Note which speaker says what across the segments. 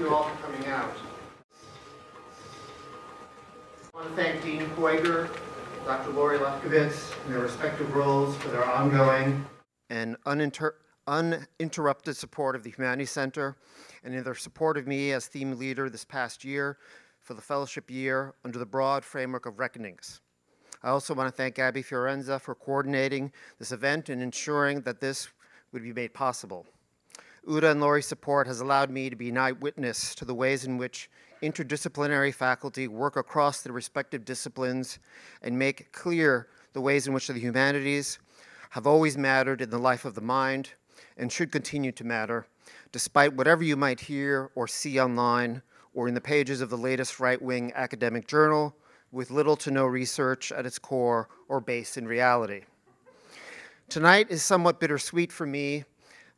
Speaker 1: you all for coming out. I want to thank Dean Koiger, Dr. Lori Lefkowitz, in their respective roles for their ongoing and uninterrupted support of the Humanities Center, and in their support of me as theme leader this past year for the fellowship year under the broad framework of reckonings. I also want to thank Abby Fiorenza for coordinating this event and ensuring that this would be made possible. Uda and Lori's support has allowed me to be an eyewitness to the ways in which interdisciplinary faculty work across their respective disciplines and make clear the ways in which the humanities have always mattered in the life of the mind and should continue to matter, despite whatever you might hear or see online or in the pages of the latest right-wing academic journal with little to no research at its core or based in reality. Tonight is somewhat bittersweet for me,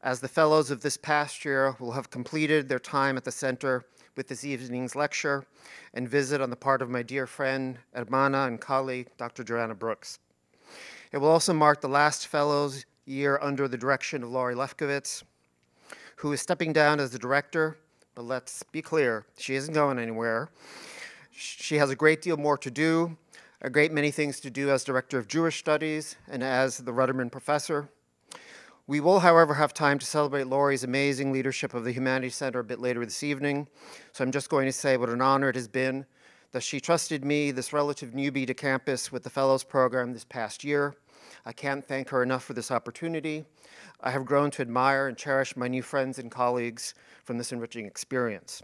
Speaker 1: as the fellows of this past year will have completed their time at the center with this evening's lecture and visit on the part of my dear friend, hermana and colleague, Dr. Joanna Brooks. It will also mark the last fellows year under the direction of Lori Lefkowitz, who is stepping down as the director, but let's be clear, she isn't going anywhere. She has a great deal more to do, a great many things to do as Director of Jewish Studies and as the Rudderman Professor. We will, however, have time to celebrate Lori's amazing leadership of the Humanities Center a bit later this evening, so I'm just going to say what an honor it has been that she trusted me, this relative newbie to campus, with the Fellows Program this past year. I can't thank her enough for this opportunity. I have grown to admire and cherish my new friends and colleagues from this enriching experience.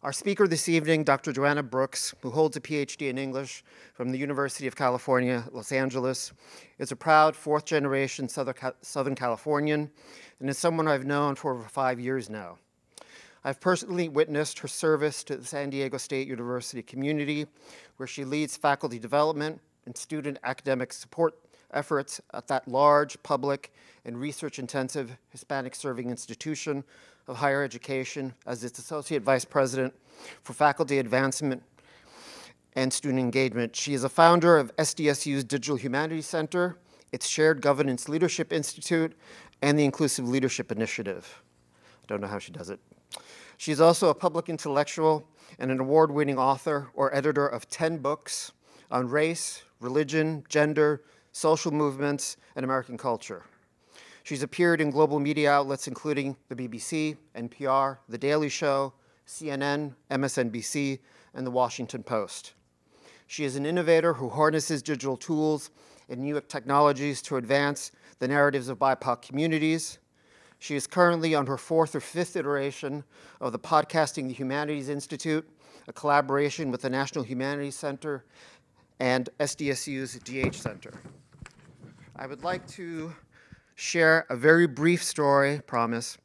Speaker 1: Our speaker this evening, Dr. Joanna Brooks, who holds a PhD in English from the University of California, Los Angeles, is a proud fourth-generation Southern Californian and is someone I've known for over 5 years now. I've personally witnessed her service to the San Diego State University community, where she leads faculty development and student academic support efforts at that large, public, and research-intensive Hispanic-serving institution of higher education as its Associate Vice President for Faculty Advancement and Student Engagement. She is a founder of SDSU's Digital Humanities Center, its Shared Governance Leadership Institute, and the Inclusive Leadership Initiative. I don't know how she does it. She's also a public intellectual and an award-winning author or editor of 10 books on race, religion, gender, social movements, and American culture. She's appeared in global media outlets including the BBC, NPR, The Daily Show, CNN, MSNBC, and The Washington Post. She is an innovator who harnesses digital tools and new technologies to advance the narratives of BIPOC communities. She is currently on her 4th or 5th iteration of the Podcasting the Humanities Institute, a collaboration with the National Humanities Center and SDSU's DH Center. I would like to share a very brief story, promise,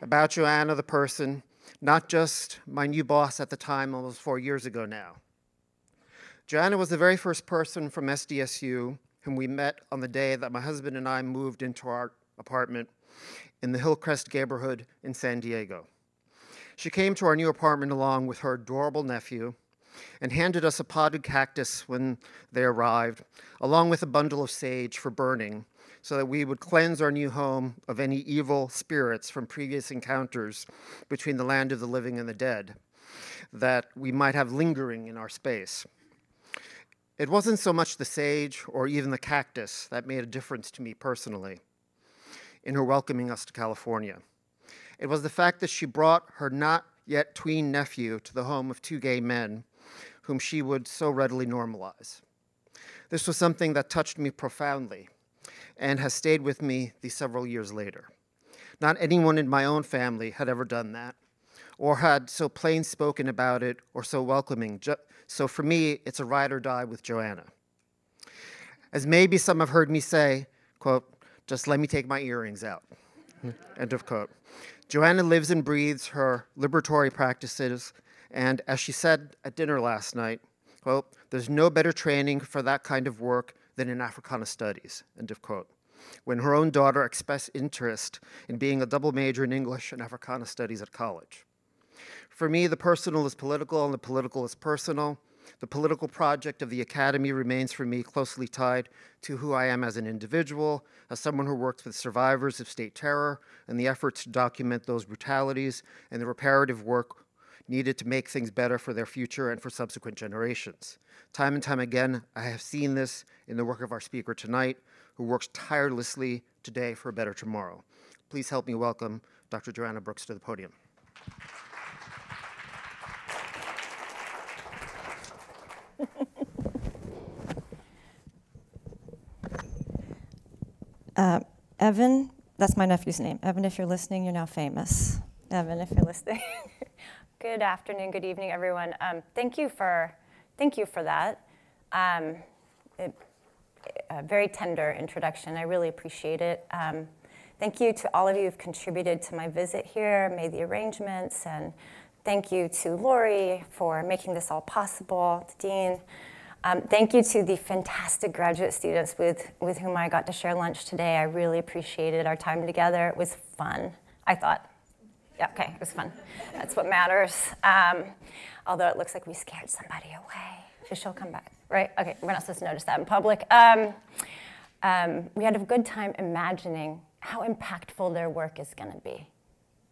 Speaker 1: about Joanna the person, not just my new boss at the time, almost 4 years ago now. Joanna was the very first person from SDSU whom we met on the day that my husband and I moved into our apartment in the Hillcrest neighborhood in San Diego. She came to our new apartment along with her adorable nephew and handed us a potted cactus when they arrived, along with a bundle of sage for burning, so that we would cleanse our new home of any evil spirits from previous encounters between the land of the living and the dead that we might have lingering in our space. It wasn't so much the sage or even the cactus that made a difference to me personally in her welcoming us to California. It was the fact that she brought her not yet tween nephew to the home of 2 gay men whom she would so readily normalize. This was something that touched me profoundly and has stayed with me these several years later. Not anyone in my own family had ever done that, or had so plain spoken about it, or so welcoming. So for me, it's a ride or die with Joanna. As maybe some have heard me say, quote, "Just let me take my earrings out," end of quote. Joanna lives and breathes her liberatory practices, and as she said at dinner last night, quote, "There's no better training for that kind of work than in Africana studies," end of quote, when her own daughter expressed interest in being a double major in English and Africana studies at college. For me, the personal is political and the political is personal. The political project of the Academy remains for me closely tied to who I am as an individual, as someone who works with survivors of state terror and the efforts to document those brutalities and the reparative work needed to make things better for their future and for subsequent generations. Time and time again, I have seen this in the work of our speaker tonight, who works tirelessly today for a better tomorrow. Please help me welcome Dr. Joanna Brooks to the podium.
Speaker 2: Evan, that's my nephew's name. Evan, if you're listening, you're now famous. Evan, if you're listening. Good afternoon, good evening, everyone. Thank you for that. A very tender introduction. I really appreciate it. Thank you to all of you who've contributed to my visit here, made the arrangements, and thank you to Lori for making this all possible, to Dean. Thank you to the fantastic graduate students with whom I got to share lunch today. I really appreciated our time together. It was fun, I thought. Yeah, okay, it was fun. That's what matters. Although it looks like we scared somebody away. She'll come back, right? Okay, we're not supposed to notice that in public. We had a good time imagining how impactful their work is going to be.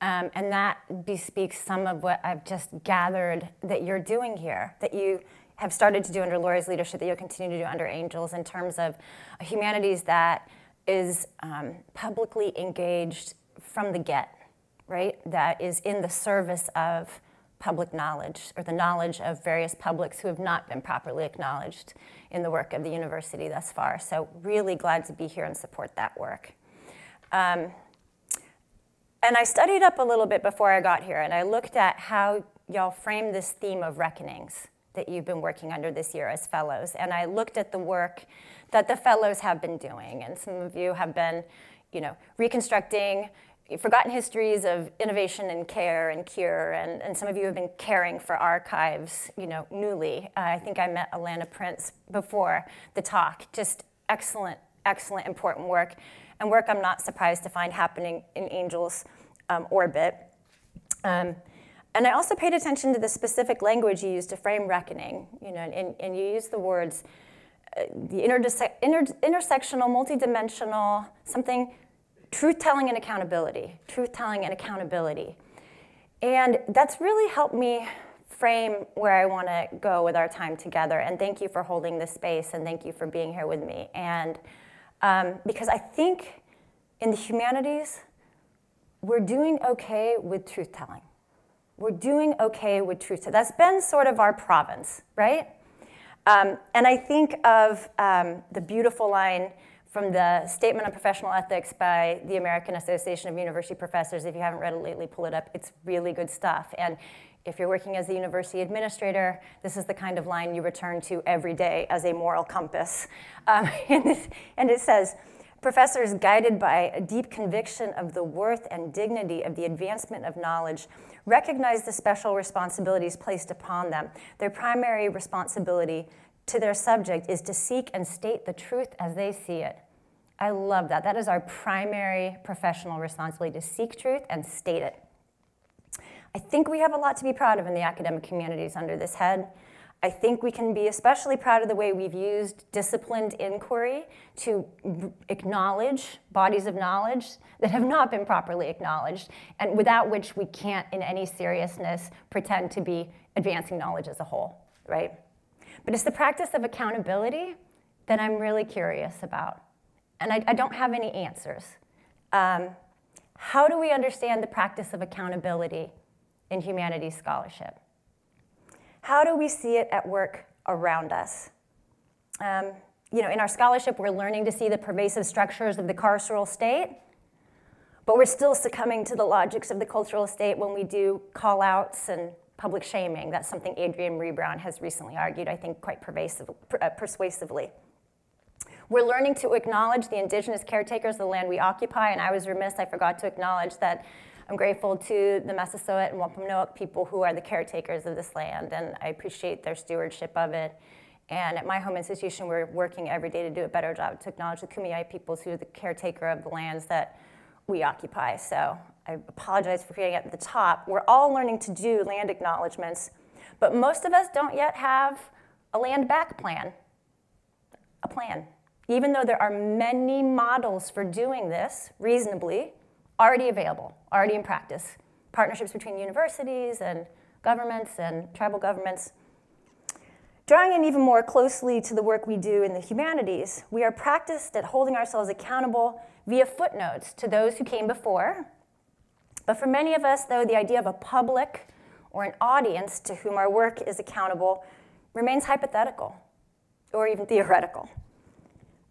Speaker 2: And that bespeaks some of what I've just gathered that you're doing here, that you have started to do under Lori's leadership, that you'll continue to do under Angels, in terms of a humanities that is publicly engaged from the get, right? That is in the service of public knowledge, or the knowledge of various publics who have not been properly acknowledged in the work of the university thus far. So really glad to be here and support that work. And I studied up a little bit before I got here, and I looked at how y'all frame this theme of reckonings that you've been working under this year as fellows. And I looked at the work that the fellows have been doing. And some of you have been, reconstructing forgotten histories of innovation and care and cure. And some of you have been caring for archives, newly. I think I met Alana Prince before the talk. Just excellent, excellent, important work. And work I'm not surprised to find happening in Angels' orbit. And I also paid attention to the specific language you used to frame reckoning, and you used the words, the intersectional, multidimensional, something, truth-telling and accountability, truth-telling and accountability. And that's really helped me frame where I want to go with our time together. And thank you for holding this space, and thank you for being here with me. And because I think in the humanities, we're doing okay with truth-telling. We're doing okay with truth. That's been sort of our province, right? And I think of the beautiful line from the Statement on Professional Ethics by the American Association of University Professors. If you haven't read it lately, pull it up. It's really good stuff. And if you're working as a university administrator, this is the kind of line you return to every day as a moral compass. And it says, professors guided by a deep conviction of the worth and dignity of the advancement of knowledge recognize the special responsibilities placed upon them. Their primary responsibility to their subject is to seek and state the truth as they see it. I love that. That is our primary professional responsibility, to seek truth and state it. I think we have a lot to be proud of in the academic humanities under this head. I think we can be especially proud of the way we've used disciplined inquiry to acknowledge bodies of knowledge that have not been properly acknowledged, and without which we can't, in any seriousness, pretend to be advancing knowledge as a whole, right? But it's the practice of accountability that I'm really curious about. And I don't have any answers. How do we understand the practice of accountability in humanities scholarship? How do we see it at work around us? In our scholarship, we're learning to see the pervasive structures of the carceral state, but we're still succumbing to the logics of the cultural state when we do call-outs and public shaming. That's something Adrienne Marie Brown has recently argued, I think, quite persuasively. We're learning to acknowledge the indigenous caretakers of the land we occupy, and I was remiss, I forgot to acknowledge that I'm grateful to the Massasoit and Wampanoag people who are the caretakers of this land, and I appreciate their stewardship of it. And at my home institution, we're working every day to do a better job to acknowledge the Kumeyaay peoples who are the caretaker of the lands that we occupy. So I apologize for forgetting at the top. We're all learning to do land acknowledgements, but most of us don't yet have a land back plan, a plan. Even though there are many models for doing this reasonably, already available, already in practice. Partnerships between universities and governments and tribal governments. Drawing in even more closely to the work we do in the humanities, we are practiced at holding ourselves accountable via footnotes to those who came before. But for many of us, though, the idea of a public or an audience to whom our work is accountable remains hypothetical or even theoretical.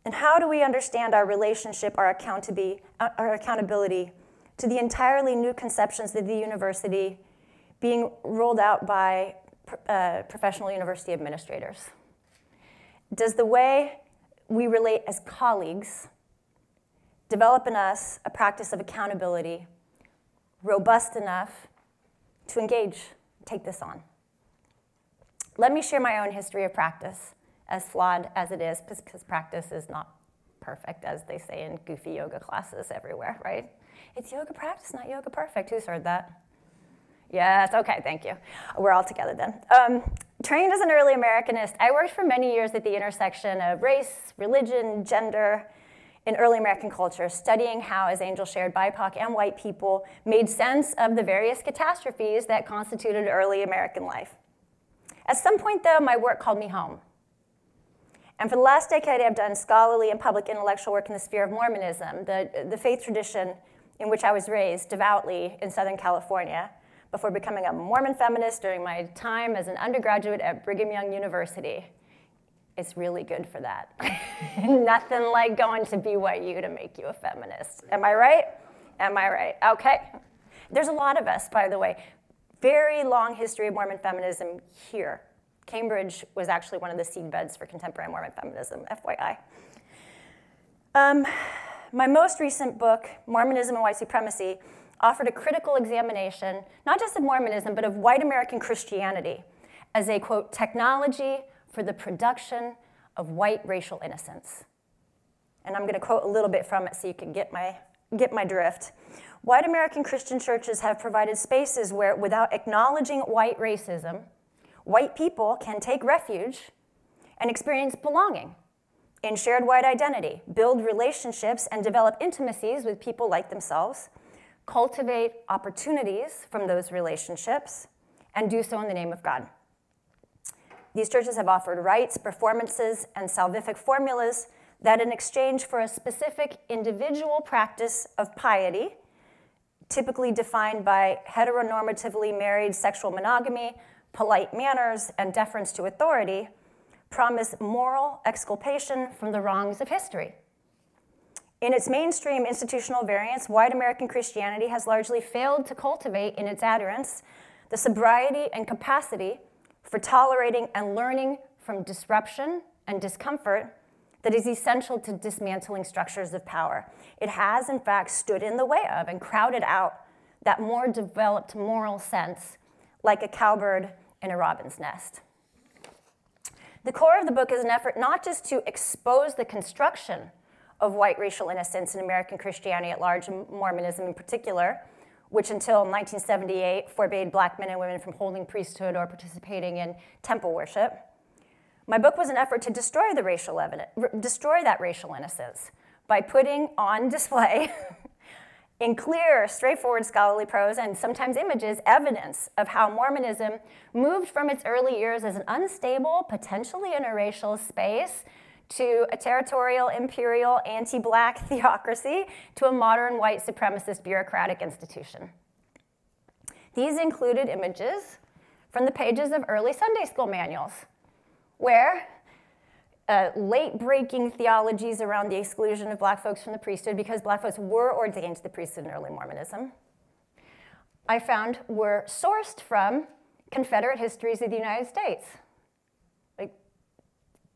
Speaker 2: And how do we understand our relationship, our accountability to the entirely new conceptions of the university being rolled out by professional university administrators? Does the way we relate as colleagues develop in us a practice of accountability robust enough to engage, take this on? Let me share my own history of practice, as flawed as it is, because practice is not perfect, as they say in goofy yoga classes everywhere, right? It's yoga practice, not yoga perfect. Who's heard that? Yes, okay, thank you. We're all together then. Trained as an early Americanist, I worked for many years at the intersection of race, religion, gender, in early American culture, studying how, as Angel shared, BIPOC and white people made sense of the various catastrophes that constituted early American life. At some point, though, my work called me home. And for the last decade, I've done scholarly and public intellectual work in the sphere of Mormonism, the faith tradition in which I was raised devoutly in Southern California, before becoming a Mormon feminist during my time as an undergraduate at Brigham Young University. It's really good for that. Nothing like going to BYU to make you a feminist. Am I right? Am I right? Okay. There's a lot of us, by the way. Very long history of Mormon feminism here. Cambridge was actually one of the seedbeds for contemporary Mormon feminism, FYI. My most recent book, Mormonism and White Supremacy, offered a critical examination, not just of Mormonism, but of white American Christianity as a, quote, technology for the production of white racial innocence. And I'm going to quote a little bit from it so you can get my drift. White American Christian churches have provided spaces where, without acknowledging white racism, white people can take refuge and experience belonging in shared white identity, build relationships and develop intimacies with people like themselves, cultivate opportunities from those relationships, and do so in the name of God. These churches have offered rites, performances, and salvific formulas that, in exchange for a specific individual practice of piety, typically defined by heteronormatively married sexual monogamy, polite manners, and deference to authority, promise moral exculpation from the wrongs of history. In its mainstream institutional variants, white American Christianity has largely failed to cultivate in its adherents the sobriety and capacity for tolerating and learning from disruption and discomfort that is essential to dismantling structures of power. It has, in fact, stood in the way of and crowded out that more developed moral sense, like a cowbird in a robin's nest. The core of the book is an effort not just to expose the construction of white racial innocence in American Christianity at large, and Mormonism in particular, which until 1978 forbade black men and women from holding priesthood or participating in temple worship. My book was an effort to destroy that racial innocence by putting on display in clear, straightforward scholarly prose and sometimes images, evidence of how Mormonism moved from its early years as an unstable, potentially interracial space to a territorial, imperial, anti-black theocracy to a modern white supremacist bureaucratic institution. These included images from the pages of early Sunday school manuals, where late-breaking theologies around the exclusion of black folks from the priesthood, because black folks were ordained to the priesthood in early Mormonism, I found were sourced from Confederate histories of the United States. Like,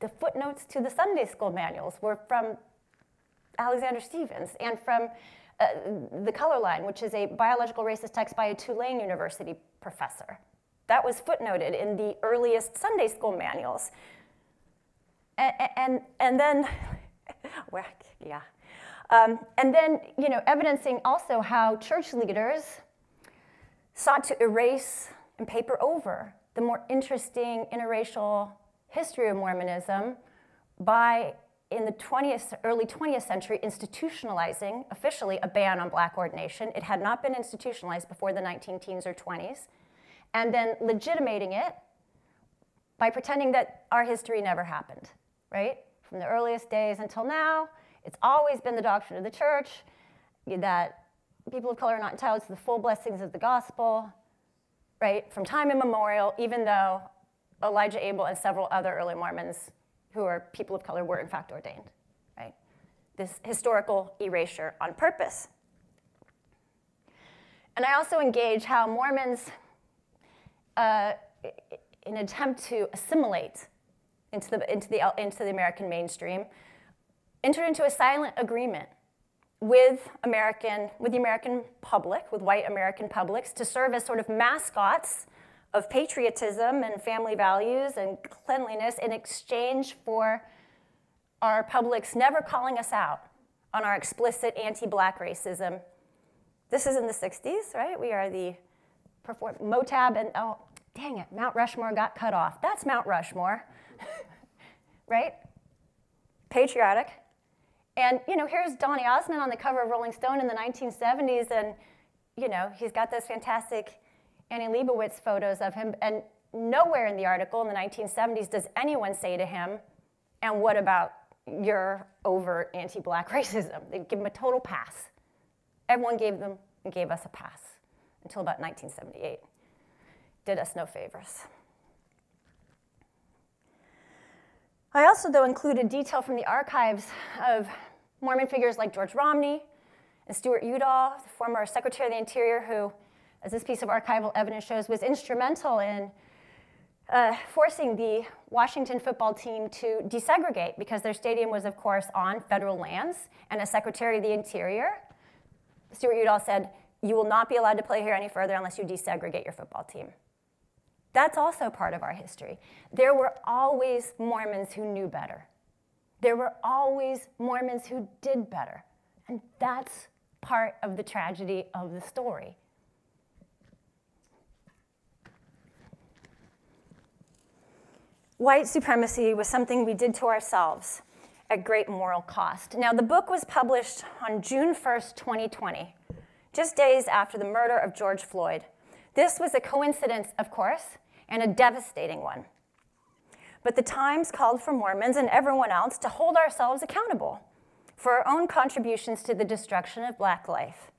Speaker 2: the footnotes to the Sunday school manuals were from Alexander Stevens and from The Color Line, which is a biological racist text by a Tulane University professor. That was footnoted in the earliest Sunday school manuals. And then, evidencing also how church leaders sought to erase and paper over the more interesting interracial history of Mormonism by, in the early 20th century, institutionalizing officially a ban on black ordination. It had not been institutionalized before the 19-teens or 20s. and then legitimating it by pretending that our history never happened, right? From the earliest days until now, it's always been the doctrine of the church that people of color are not entitled to the full blessings of the gospel, right? From time immemorial, even though Elijah Abel and several other early Mormons who are people of color were in fact ordained, right? This historical erasure on purpose. And I also engage how Mormons, in an attempt to assimilate into the American mainstream, entered into a silent agreement with the American public, with white American publics, to serve as sort of mascots of patriotism and family values and cleanliness in exchange for our publics never calling us out on our explicit anti-black racism. This is in the 60s, right? We are the Motab, and oh, dang it, Mount Rushmore got cut off. That's Mount Rushmore, right? Patriotic. And, here's Donny Osmond on the cover of Rolling Stone in the 1970s, and, he's got those fantastic Annie Leibovitz photos of him, and nowhere in the article in the 1970s does anyone say to him, and what about your overt anti-black racism? They give him a total pass. Everyone gave us a pass until about 1978. Did us no favors. I also, though, included detail from the archives of Mormon figures like George Romney and Stuart Udall, the former Secretary of the Interior, who, as this piece of archival evidence shows, was instrumental in forcing the Washington football team to desegregate because their stadium was, of course, on federal lands. And as Secretary of the Interior, Stuart Udall said, "You will not be allowed to play here any further unless you desegregate your football team." That's also part of our history. There were always Mormons who knew better. There were always Mormons who did better. And that's part of the tragedy of the story. White supremacy was something we did to ourselves at great moral cost. Now, the book was published on June 1st, 2020, just days after the murder of George Floyd. This was a coincidence, of course, and a devastating one. But the Times called for Mormons and everyone else to hold ourselves accountable for our own contributions to the destruction of Black life.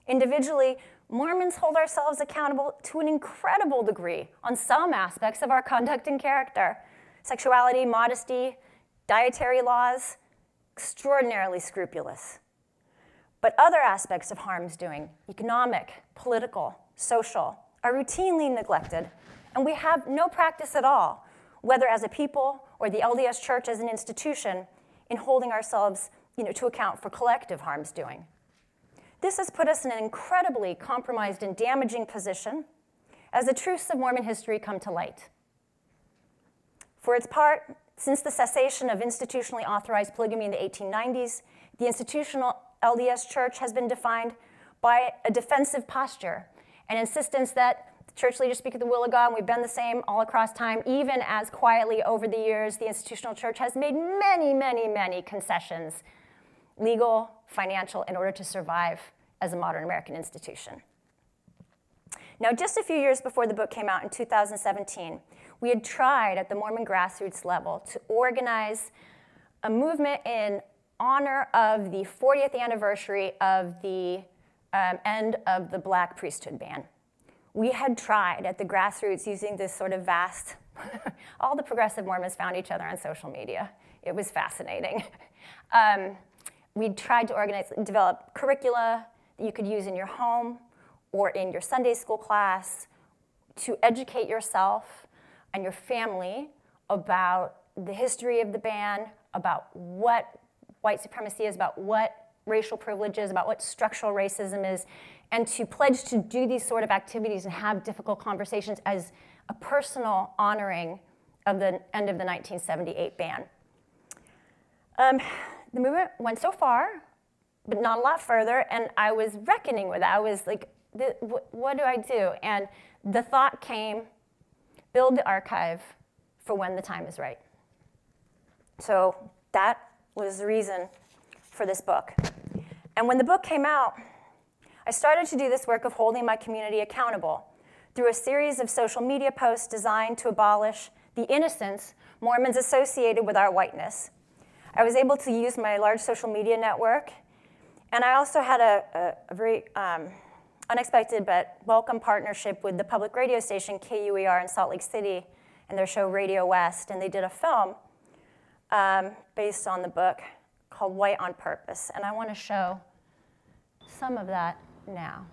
Speaker 2: Individually, Mormons hold ourselves accountable to an incredible degree on some aspects of our conduct and character. Sexuality, modesty, dietary laws, extraordinarily scrupulous. But other aspects of harm's doing, economic, political, social, are routinely neglected, and we have no practice at all, whether as a people or the LDS Church as an institution, in holding ourselves to account for collective harm's doing. This has put us in an incredibly compromised and damaging position as the truths of Mormon history come to light. For its part, since the cessation of institutionally authorized polygamy in the 1890s, the institutional LDS Church has been defined by a defensive posture, an insistence that the church leaders speak of the will of God, and we've been the same all across time, even as quietly over the years the institutional church has made many, many, many concessions, legal, financial, in order to survive as a modern American institution. Now, just a few years before the book came out in 2017, we had tried at the Mormon grassroots level to organize a movement in honor of the 40th anniversary of the end of the Black priesthood ban. We had tried at the grassroots using this sort of vast, all the progressive Mormons found each other on social media. It was fascinating. We tried to organize, develop curricula that you could use in your home or in your Sunday school class to educate yourself and your family about the history of the ban, about what white supremacy is, about what racial privilege is, about what structural racism is, and to pledge to do these sort of activities and have difficult conversations as a personal honoring of the end of the 1978 ban. The movement went so far, but not a lot further, and I was reckoning with that. I was like, what do I do? And the thought came, build the archive for when the time is right. So that was the reason for this book. And when the book came out, I started to do this work of holding my community accountable through a series of social media posts designed to abolish the innocence Mormons associated with our whiteness. I was able to use my large social media network, and I also had a very unexpected but welcome partnership with the public radio station KUER in Salt Lake City and their show Radio West, and they did a film based on the book called White on Purpose, and I want to show some of that now.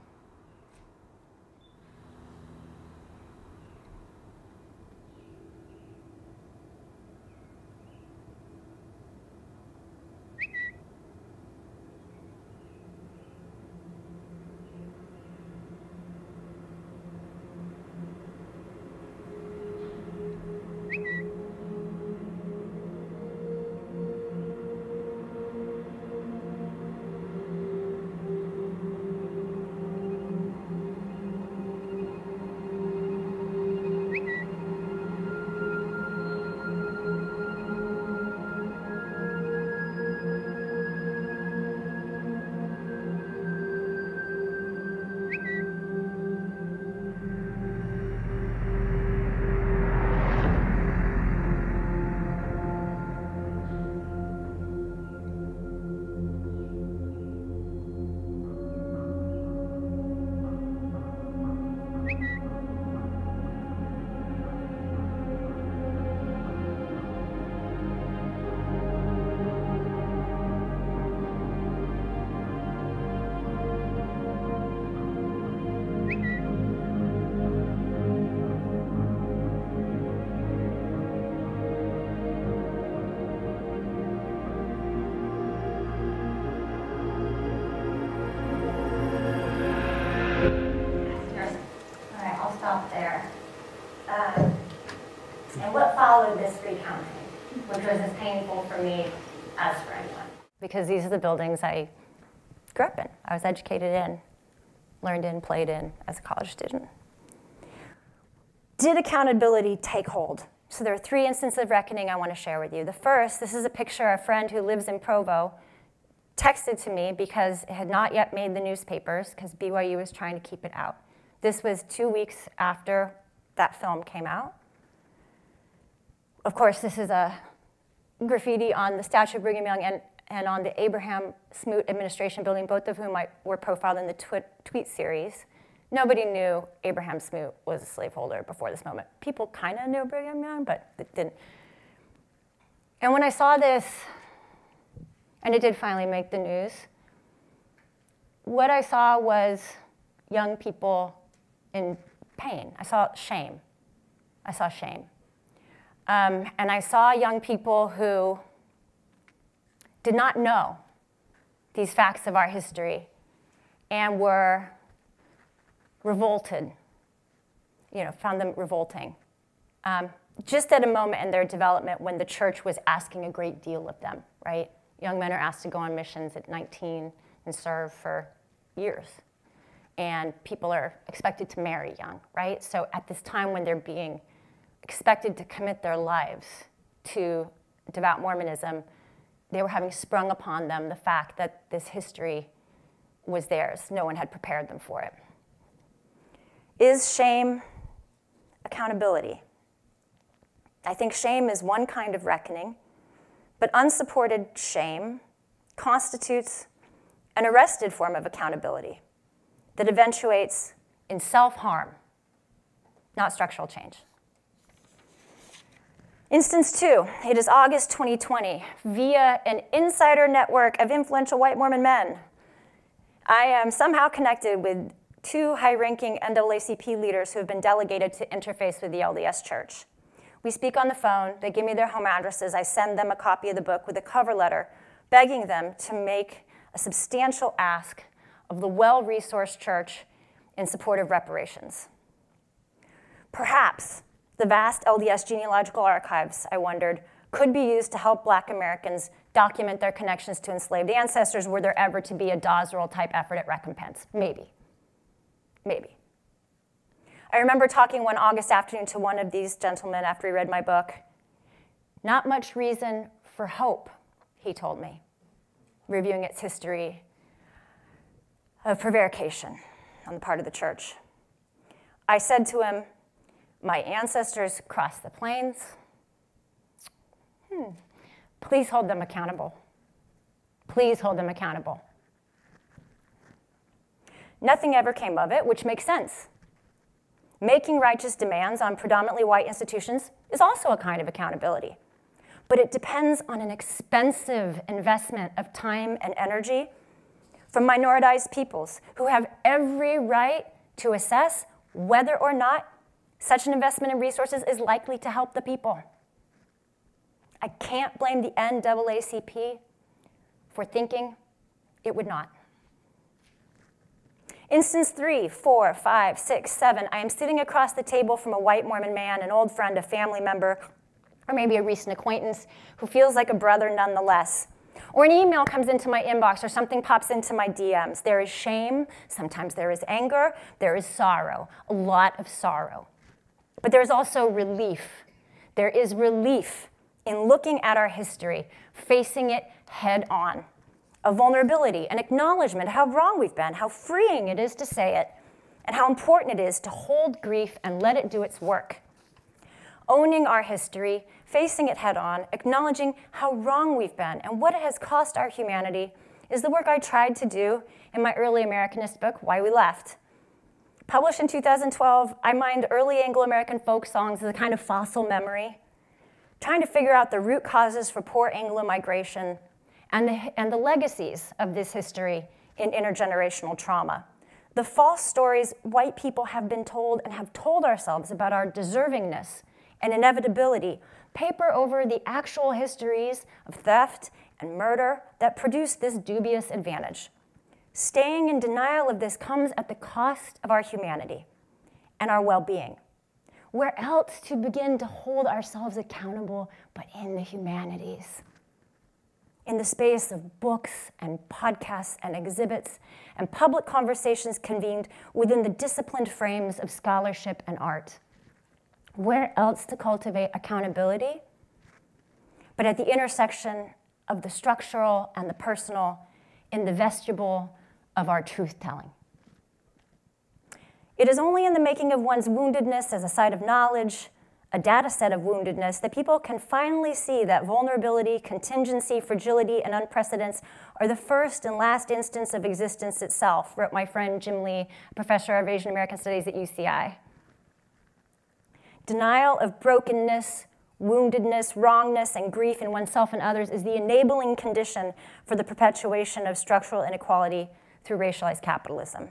Speaker 2: And what followed this recounting, which was as painful for me as for anyone. Because these are the buildings I grew up in. I was educated in, learned in, played in as a college student. Did accountability take hold? So there are 3 instances of reckoning I want to share with you. The first, this is a picture a friend who lives in Provo texted to me because it had not yet made the newspapers because BYU was trying to keep it out. This was 2 weeks after that film came out. Of course, this is a graffiti on the statue of Brigham Young and on the Abraham Smoot administration building, both of whom were profiled in the tweet series. Nobody knew Abraham Smoot was a slaveholder before this moment. People kind of knew Brigham Young, but it didn't. And when I saw this, and it did finally make the news, what I saw was young people in pain. I saw shame. I saw shame. And I saw young people who did not know these facts of our history and were revolted, found them revolting. Just at a moment in their development when the church was asking a great deal of them, right? Young men are asked to go on missions at 19 and serve for years. And people are expected to marry young, right? So at this time when they're being expected to commit their lives to devout Mormonism, they were having sprung upon them the fact that this history was theirs. No one had prepared them for it. Is shame accountability? I think shame is one kind of reckoning, but unsupported shame constitutes an arrested form of accountability that eventuates in self-harm, not structural change. Instance 2, it is August 2020. Via an insider network of influential white Mormon men, I am somehow connected with 2 high-ranking NAACP leaders who have been delegated to interface with the LDS Church. We speak on the phone, they give me their home addresses, I send them a copy of the book with a cover letter begging them to make a substantial ask of the well-resourced church in support of reparations. Perhaps the vast LDS genealogical archives, I wondered, could be used to help Black Americans document their connections to enslaved ancestors were there ever to be a Dawes-type effort at recompense. Maybe. Maybe. I remember talking one August afternoon to one of these gentlemen after he read my book. Not much reason for hope, he told me, reviewing its history of prevarication on the part of the church. I said to him, my ancestors crossed the plains. Please hold them accountable. Please hold them accountable. Nothing ever came of it, which makes sense. Making righteous demands on predominantly white institutions is also a kind of accountability. But it depends on an expensive investment of time and energy from minoritized peoples who have every right to assess whether or not such an investment in resources is likely to help the people. I can't blame the NAACP for thinking it would not. Instance 3, 4, 5, 6, 7, I am sitting across the table from a white Mormon man, an old friend, a family member, or maybe a recent acquaintance who feels like a brother nonetheless. Or an email comes into my inbox or something pops into my DMs. There is shame, sometimes there is anger, there is sorrow, a lot of sorrow. But there's also relief. There is relief in looking at our history, facing it head on. A vulnerability, an acknowledgement of how wrong we've been, how freeing it is to say it, and how important it is to hold grief and let it do its work. Owning our history, facing it head on, acknowledging how wrong we've been and what it has cost our humanity is the work I tried to do in my early Americanist book, Why We Left. Published in 2012, I mined early Anglo-American folk songs as a kind of fossil memory, trying to figure out the root causes for poor Anglo migration and the legacies of this history in intergenerational trauma. The false stories white people have been told and have told ourselves about our deservingness and inevitability paper over the actual histories of theft and murder that produce this dubious advantage. Staying in denial of this comes at the cost of our humanity and our well-being. Where else to begin to hold ourselves accountable but in the humanities? In the space of books and podcasts and exhibits and public conversations convened within the disciplined frames of scholarship and art. Where else to cultivate accountability but at the intersection of the structural and the personal in the vestibule of our truth-telling? It is only in the making of one's woundedness as a site of knowledge, a data set of woundedness, that people can finally see that vulnerability, contingency, fragility, and unprecedence are the first and last instance of existence itself, wrote my friend Jim Lee, professor of Asian American Studies at UCI. Denial of brokenness, woundedness, wrongness, and grief in oneself and others is the enabling condition for the perpetuation of structural inequality through racialized capitalism.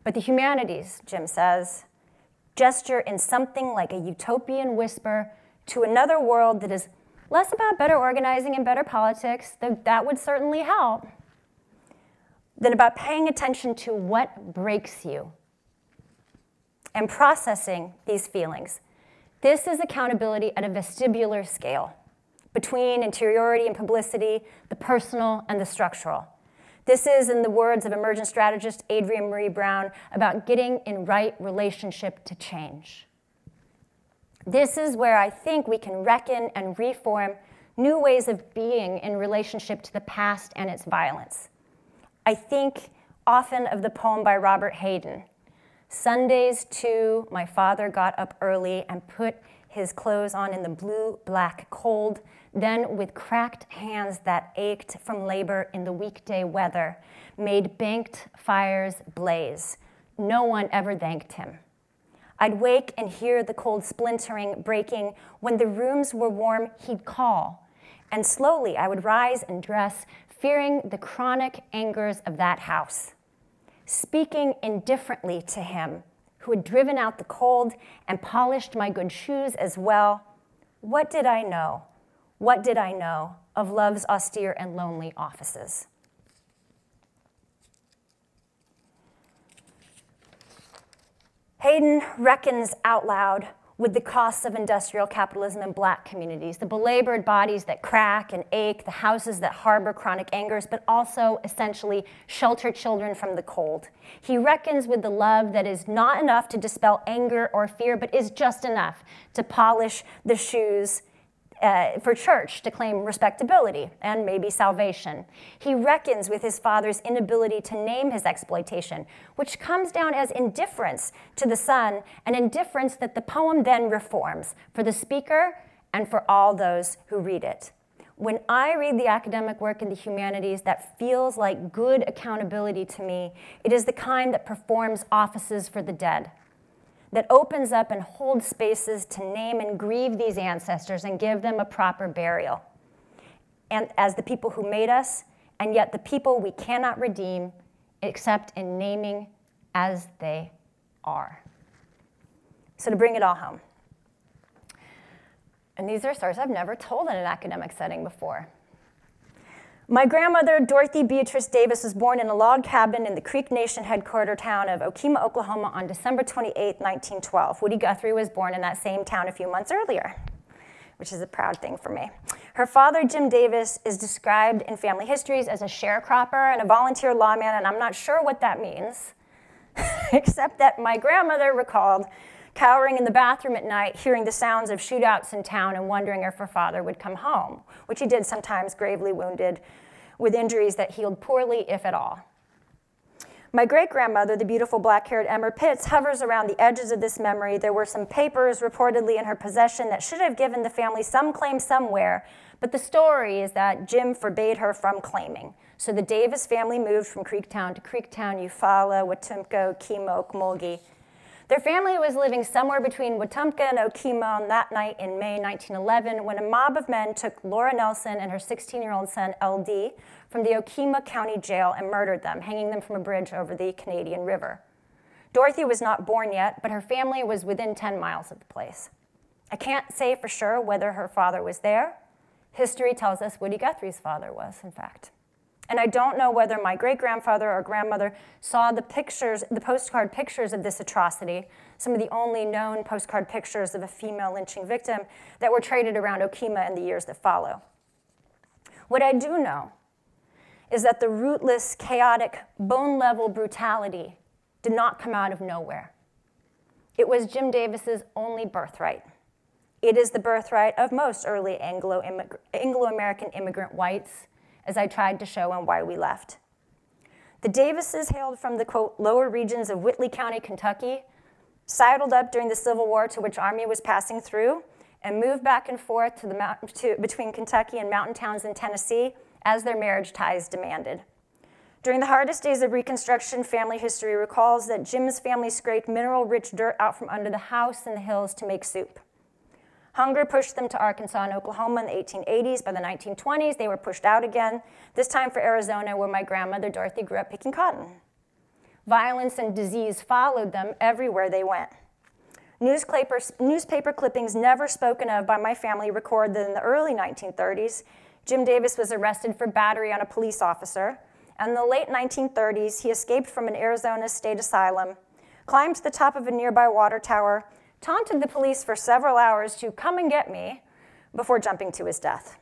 Speaker 2: But the humanities, Jim says, gesture in something like a utopian whisper to another world that is less about better organizing and better politics, though that would certainly help, than about paying attention to what breaks you and processing these feelings. This is accountability at a vestibular scale between interiority and publicity, the personal and the structural. This is, in the words of emergent strategist Adrienne Marie Brown, about getting in right relationship to change. This is where I think we can reckon and reform new ways of being in relationship to the past and its violence. I think often of the poem by Robert Hayden, Sundays too, my father got up early and put his clothes on in the blue-black cold, then with cracked hands that ached from labor in the weekday weather, made banked fires blaze. No one ever thanked him. I'd wake and hear the cold splintering, breaking. When the rooms were warm, he'd call. And slowly I would rise and dress, fearing the chronic angers of that house. Speaking indifferently to him, who had driven out the cold and polished my good shoes as well, what did I know? What did I know of love's austere and lonely offices? Hayden reckons out loud with the costs of industrial capitalism in Black communities, the belabored bodies that crack and ache, the houses that harbor chronic angers, but also essentially shelter children from the cold. He reckons with the love that is not enough to dispel anger or fear, but is just enough to polish the shoes for church to claim respectability and maybe salvation. He reckons with his father's inability to name his exploitation, which comes down as indifference to the son, an indifference that the poem then reforms for the speaker and for all those who read it. When I read the academic work in the humanities that feels like good accountability to me, it is the kind that performs offices for the dead, that opens up and holds spaces to name and grieve these ancestors and give them a proper burial, and as the people who made us, and yet the people we cannot redeem except in naming as they are. So to bring it all home, and these are stories I've never told in an academic setting before. My grandmother, Dorothy Beatrice Davis, was born in a log cabin in the Creek Nation headquarter town of Okemah, Oklahoma on December 28, 1912. Woody Guthrie was born in that same town a few months earlier, which is a proud thing for me. Her father, Jim Davis, is described in family histories as a sharecropper and a volunteer lawman, and I'm not sure what that means, except that my grandmother recalled cowering in the bathroom at night, hearing the sounds of shootouts in town and wondering if her father would come home, which he did sometimes, gravely wounded, with injuries that healed poorly, if at all. My great-grandmother, the beautiful black-haired Emmer Pitts, hovers around the edges of this memory. There were some papers reportedly in her possession that should have given the family some claim somewhere, but the story is that Jim forbade her from claiming. So the Davis family moved from Creektown to Creektown, Eufaula, Wetumpka, Okemah, Okmulgee. Their family was living somewhere between Wetumpka and Okemah on that night in May 1911 when a mob of men took Laura Nelson and her 16-year-old son, LD, from the Okemah County Jail and murdered them, hanging them from a bridge over the Canadian River. Dorothy was not born yet, but her family was within 10 miles of the place. I can't say for sure whether her father was there. History tells us Woody Guthrie's father was, in fact. And I don't know whether my great-grandfather or grandmother saw the pictures, the postcard pictures of this atrocity, some of the only known postcard pictures of a female lynching victim that were traded around Okemah in the years that follow. What I do know is that the rootless, chaotic, bone-level brutality did not come out of nowhere. It was Jim Davis's only birthright. It is the birthright of most early Anglo-American immigrant whites, as I tried to show in Why We Left. The Davises hailed from the, quote, lower regions of Whitley County, Kentucky, sidled up during the Civil War to which army was passing through, and moved back and forth between Kentucky and mountain towns in Tennessee as their marriage ties demanded. During the hardest days of Reconstruction, family history recalls that Jim's family scraped mineral-rich dirt out from under the house in the hills to make soup. Hunger pushed them to Arkansas and Oklahoma in the 1880s. By the 1920s, they were pushed out again, this time for Arizona, where my grandmother, Dorothy, grew up picking cotton. Violence and disease followed them everywhere they went. Newspaper clippings never spoken of by my family record that in the early 1930s, Jim Davis was arrested for battery on a police officer, and in the late 1930s, he escaped from an Arizona state asylum, climbed to the top of a nearby water tower, taunted the police for several hours to come and get me before jumping to his death.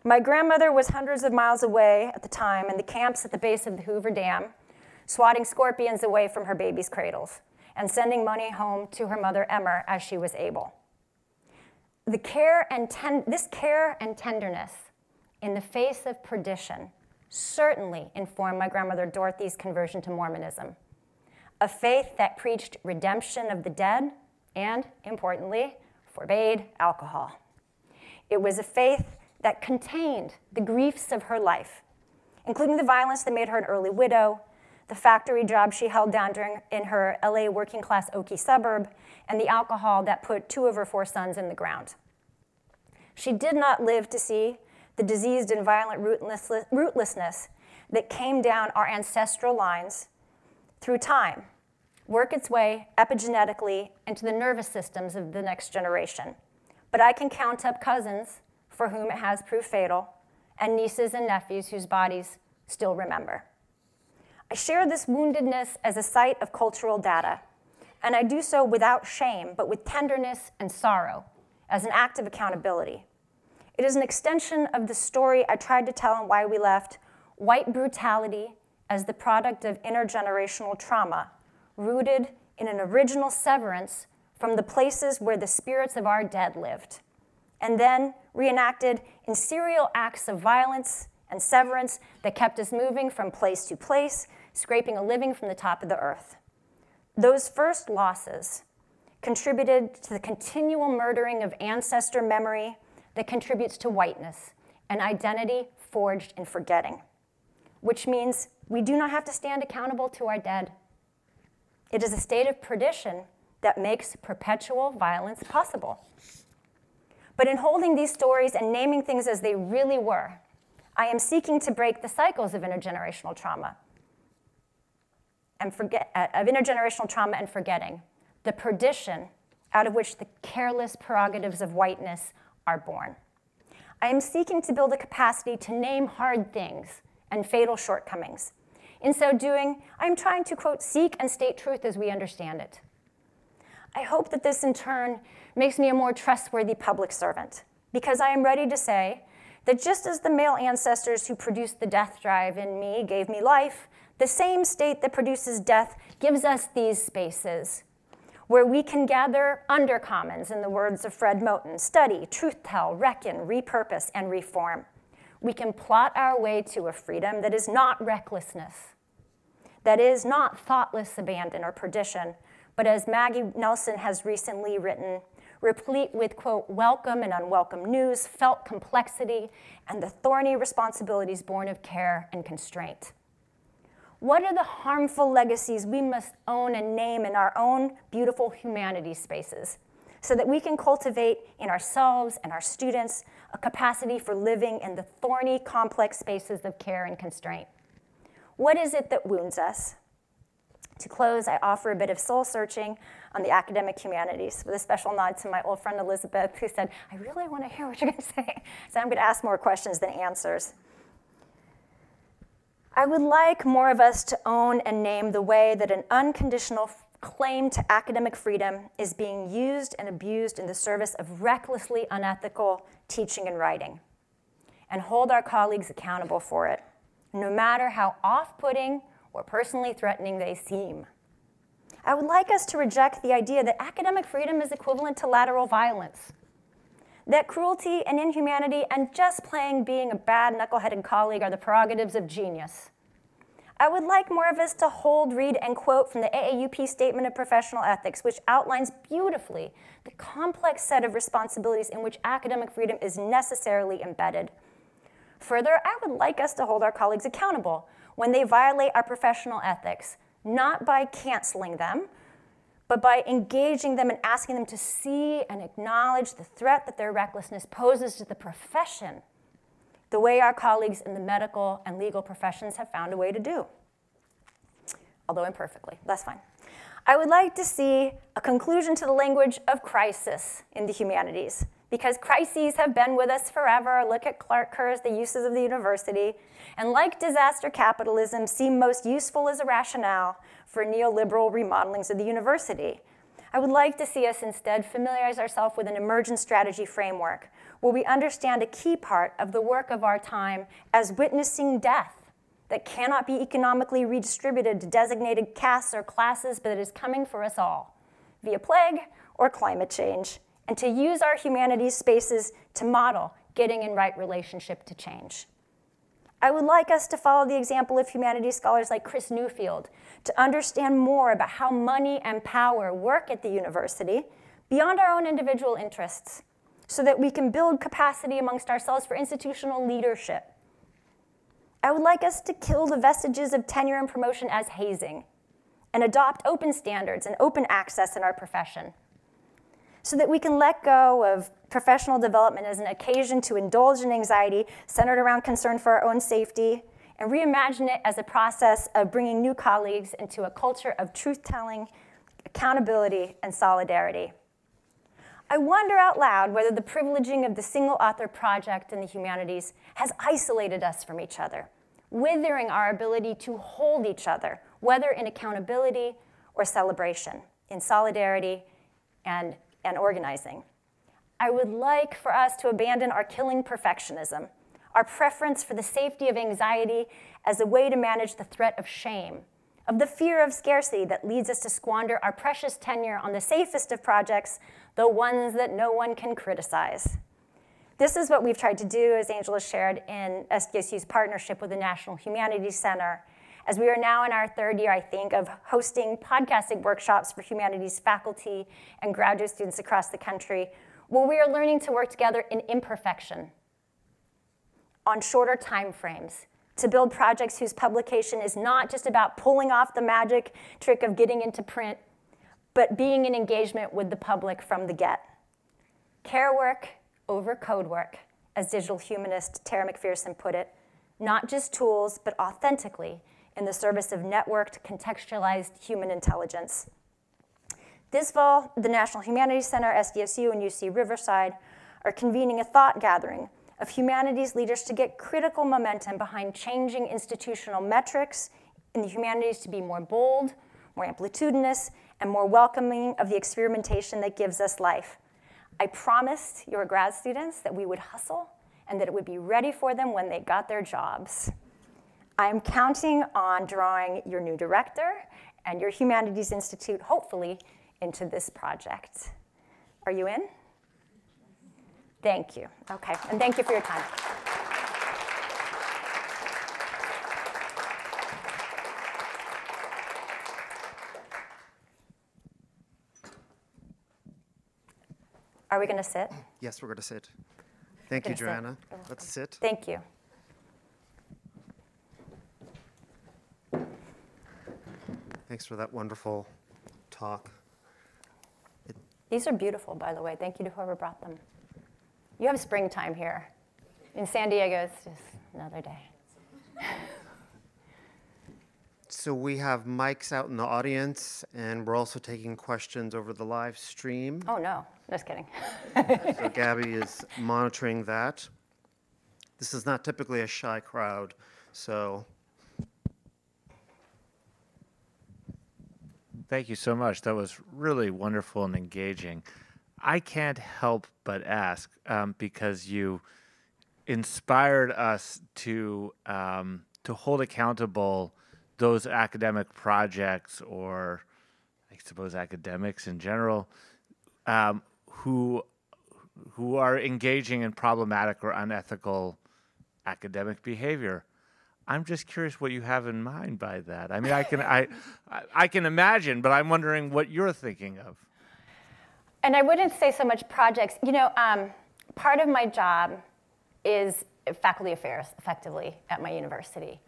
Speaker 2: My grandmother was hundreds of miles away at the time in the camps at the base of the Hoover Dam, swatting scorpions away from her baby's cradles and sending money home to her mother, Emmer, as she was able. This care and tenderness in the face of perdition certainly informed my grandmother Dorothy's conversion to Mormonism, a faith that preached redemption of the dead and, importantly, forbade alcohol. It was a faith that contained the griefs of her life, including the violence that made her an early widow, the factory job she held down in her LA working-class Okie suburb, and the alcohol that put 2 of her 4 sons in the ground. She did not live to see the diseased and violent rootlessness that came down our ancestral lines through time, work its way epigenetically into the nervous systems of the next generation. But I can count up cousins for whom it has proved fatal, and nieces and nephews whose bodies still remember. I share this woundedness as a site of cultural data, and I do so without shame, but with tenderness and sorrow, as an act of accountability. It is an extension of the story I tried to tell in Why We Left, white brutality as the product of intergenerational trauma, rooted in an original severance from the places where the spirits of our dead lived, and then reenacted in serial acts of violence and severance that kept us moving from place to place, scraping a living from the top of the earth. Those first losses contributed to the continual murdering of ancestor memory that contributes to whiteness, an identity forged in forgetting, which means we do not have to stand accountable to our dead. It is a state of perdition that makes perpetual violence possible. But in holding these stories and naming things as they really were, I am seeking to break the cycles of intergenerational trauma and forgetting, the perdition out of which the careless prerogatives of whiteness are born. I am seeking to build a capacity to name hard things and fatal shortcomings. In so doing, I am trying to, quote, seek and state truth as we understand it. I hope that this, in turn, makes me a more trustworthy public servant, because I am ready to say that just as the male ancestors who produced the death drive in me gave me life, the same state that produces death gives us these spaces where we can gather undercommons, in the words of Fred Moten, study, truth-tell, reckon, repurpose, and reform. We can plot our way to a freedom that is not recklessness, that is not thoughtless abandon or perdition, but as Maggie Nelson has recently written, replete with, quote, welcome and unwelcome news, felt complexity, and the thorny responsibilities born of care and constraint. What are the harmful legacies we must own and name in our own beautiful humanities spaces so that we can cultivate in ourselves and our students a capacity for living in the thorny, complex spaces of care and constraint? What is it that wounds us? To close, I offer a bit of soul searching on the academic humanities with a special nod to my old friend Elizabeth, who said, I really want to hear what you're going to say. So I'm going to ask more questions than answers. I would like more of us to own and name the way that an unconditional claim to academic freedom is being used and abused in the service of recklessly unethical teaching and writing, and hold our colleagues accountable for it, no matter how off-putting or personally threatening they seem. I would like us to reject the idea that academic freedom is equivalent to lateral violence, that cruelty and inhumanity and just plain being a bad knuckleheaded colleague are the prerogatives of genius. I would like more of us to hold, read, and quote from the AAUP Statement of Professional Ethics, which outlines beautifully the complex set of responsibilities in which academic freedom is necessarily embedded. Further, I would like us to hold our colleagues accountable when they violate our professional ethics, not by canceling them, but by engaging them and asking them to see and acknowledge the threat that their recklessness poses to the profession, the way our colleagues in the medical and legal professions have found a way to do, although imperfectly. That's fine. I would like to see a conclusion to the language of crisis in the humanities, because crises have been with us forever. Look at Clark Kerr's The Uses of the University, and like disaster capitalism, seem most useful as a rationale for neoliberal remodelings of the university. I would like to see us instead familiarize ourselves with an emergent strategy framework where we understand a key part of the work of our time as witnessing death that cannot be economically redistributed to designated castes or classes, but it is coming for us all via plague or climate change, and to use our humanities spaces to model getting in right relationship to change. I would like us to follow the example of humanities scholars like Chris Newfield to understand more about how money and power work at the university beyond our own individual interests so that we can build capacity amongst ourselves for institutional leadership. I would like us to kill the vestiges of tenure and promotion as hazing and adopt open standards and open access in our profession so that we can let go of professional development as an occasion to indulge in anxiety centered around concern for our own safety and reimagine it as a process of bringing new colleagues into a culture of truth-telling, accountability, and solidarity. I wonder out loud whether the privileging of the single author project in the humanities has isolated us from each other, withering our ability to hold each other, whether in accountability or celebration, in solidarity and organizing. I would like for us to abandon our killing perfectionism, our preference for the safety of anxiety as a way to manage the threat of shame, of the fear of scarcity that leads us to squander our precious tenure on the safest of projects, the ones that no one can criticize. This is what we've tried to do, as Angela shared, in SDSU's partnership with the National Humanities Center, as we are now in our third year, I think, of hosting podcasting workshops for humanities faculty and graduate students across the country, where we are learning to work together in imperfection, on shorter time frames, to build projects whose publication is not just about pulling off the magic trick of getting into print, but being in engagement with the public from the get. Care work over code work, as digital humanist Tara McPherson put it, not just tools, but authentically in the service of networked, contextualized human intelligence. This fall, the National Humanities Center, SDSU, and UC Riverside are convening a thought gathering of humanities leaders to get critical momentum behind changing institutional metrics in the humanities to be more bold, more amplitudinous, and more welcoming of the experimentation that gives us life. I promised your grad students that we would hustle and that it would be ready for them when they got their jobs. I am counting on drawing your new director and your Humanities Institute, hopefully, into this project. Are you in? Thank you. Okay, and thank you for your time. Are we going to sit?
Speaker 1: Yes, we're going to sit. Thank you, Joanna. Let's sit.
Speaker 2: Thank you.
Speaker 1: Thanks for that wonderful talk.
Speaker 2: These are beautiful, by the way. Thank you to whoever brought them. You have springtime here. In San Diego, it's just another day.
Speaker 1: So we have mics out in the audience, and we're also taking questions over the live stream.
Speaker 2: Oh, no. Just kidding.
Speaker 1: So Gabby is monitoring that. This is not typically a shy crowd, so.
Speaker 3: Thank you so much. That was really wonderful and engaging. I can't help but ask, because you inspired us to hold accountable those academic projects, or I suppose academics in general, who are engaging in problematic or unethical academic behavior. I'm just curious what you have in mind by that. I mean, I can imagine, but I'm wondering what you're thinking of.
Speaker 2: And I wouldn't say so much projects. You know, part of my job is faculty affairs, effectively, at my university.